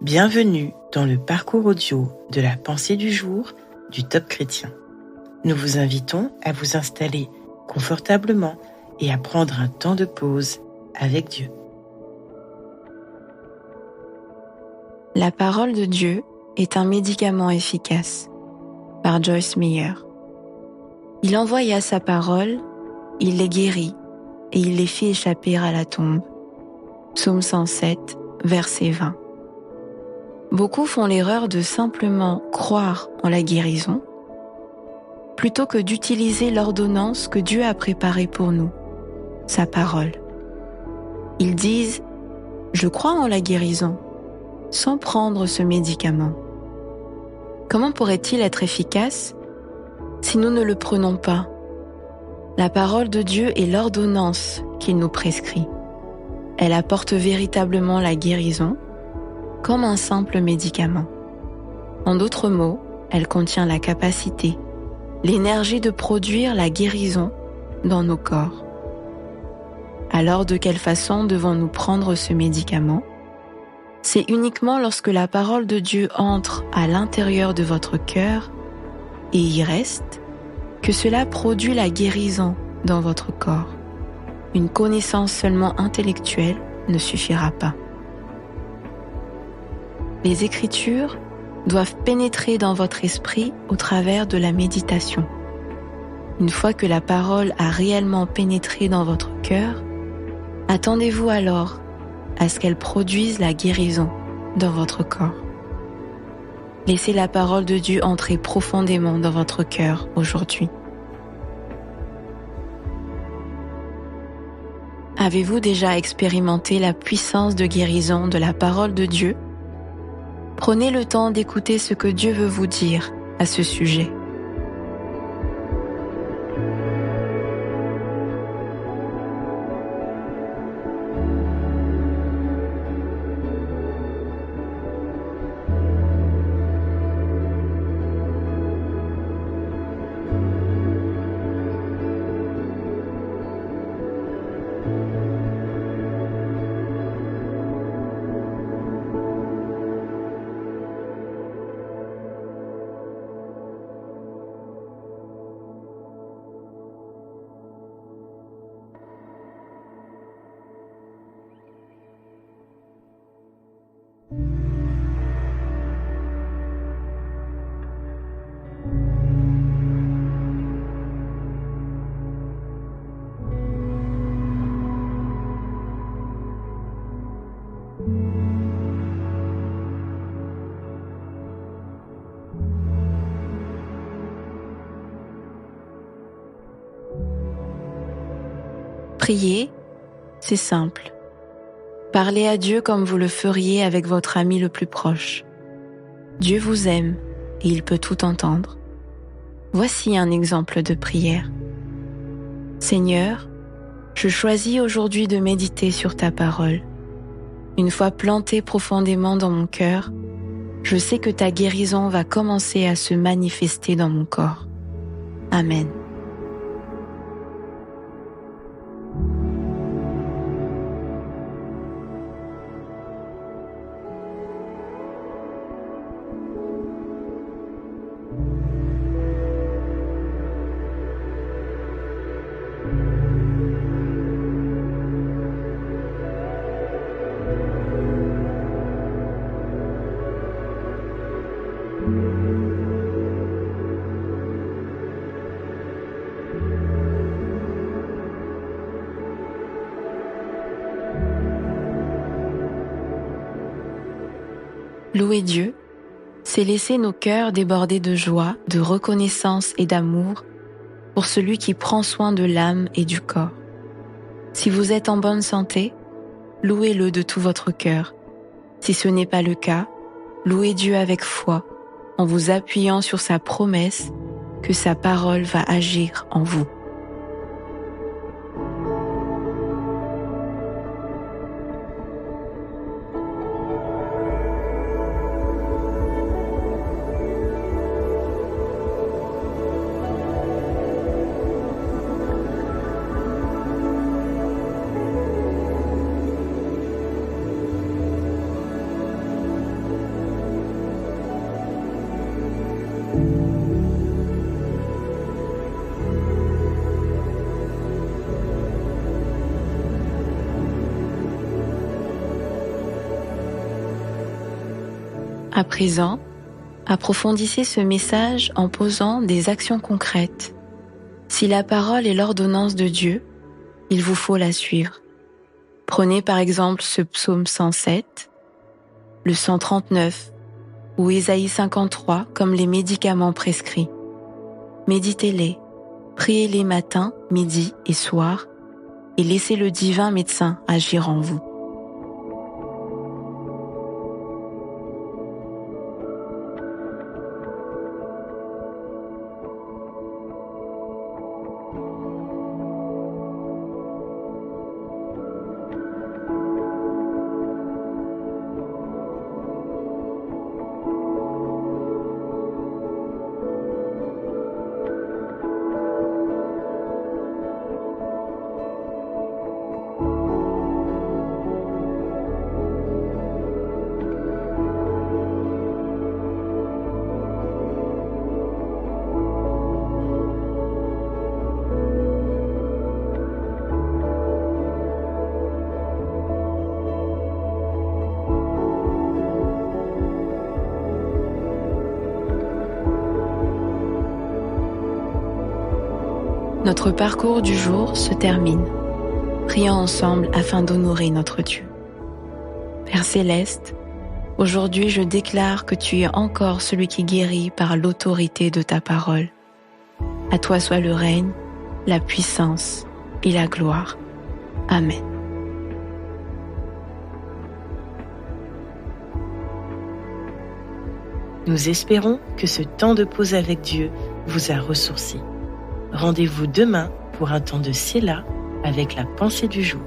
Bienvenue dans le parcours audio de la pensée du jour du Top Chrétien. Nous vous invitons à vous installer confortablement et à prendre un temps de pause avec Dieu. La parole de Dieu est un médicament efficace, par Joyce Meyer. Il envoya sa parole, il les guérit et il les fit échapper à la tombe. Psaume 107, verset 20. Beaucoup font l'erreur de simplement croire en la guérison, plutôt que d'utiliser l'ordonnance que Dieu a préparée pour nous, sa parole. Ils disent « Je crois en la guérison », sans prendre ce médicament. Comment pourrait-il être efficace si nous ne le prenons pas? La parole de Dieu est l'ordonnance qu'il nous prescrit. Elle apporte véritablement la guérison, comme un simple médicament. En d'autres mots, elle contient la capacité, l'énergie de produire la guérison dans nos corps. Alors, de quelle façon devons-nous prendre ce médicament? C'est uniquement lorsque la parole de Dieu entre à l'intérieur de votre cœur et y reste que cela produit la guérison dans votre corps. Une connaissance seulement intellectuelle ne suffira pas. Les Écritures doivent pénétrer dans votre esprit au travers de la méditation. Une fois que la parole a réellement pénétré dans votre cœur, attendez-vous alors à ce qu'elle produise la guérison dans votre corps. Laissez la parole de Dieu entrer profondément dans votre cœur aujourd'hui. Avez-vous déjà expérimenté la puissance de guérison de la parole de Dieu? Prenez le temps d'écouter ce que Dieu veut vous dire à ce sujet. Prier, c'est simple. Parlez à Dieu comme vous le feriez avec votre ami le plus proche. Dieu vous aime et il peut tout entendre. Voici un exemple de prière. Seigneur, je choisis aujourd'hui de méditer sur ta parole. Une fois plantée profondément dans mon cœur, je sais que ta guérison va commencer à se manifester dans mon corps. Amen. Louer Dieu, c'est laisser nos cœurs déborder de joie, de reconnaissance et d'amour pour celui qui prend soin de l'âme et du corps. Si vous êtes en bonne santé, louez-le de tout votre cœur. Si ce n'est pas le cas, louez Dieu avec foi, en vous appuyant sur sa promesse que sa parole va agir en vous. À présent, approfondissez ce message en posant des actions concrètes. Si la parole est l'ordonnance de Dieu, il vous faut la suivre. Prenez par exemple ce psaume 107, le 139 ou Ésaïe 53 comme les médicaments prescrits. Méditez-les, priez-les matin, midi et soir et laissez le divin médecin agir en vous. Notre parcours du jour se termine. Prions ensemble afin d'honorer notre Dieu. Père Céleste, aujourd'hui je déclare que tu es encore celui qui guérit par l'autorité de ta parole. À toi soit le règne, la puissance et la gloire. Amen. Nous espérons que ce temps de pause avec Dieu vous a ressourci. Rendez-vous demain pour un temps de Séla avec la pensée du jour.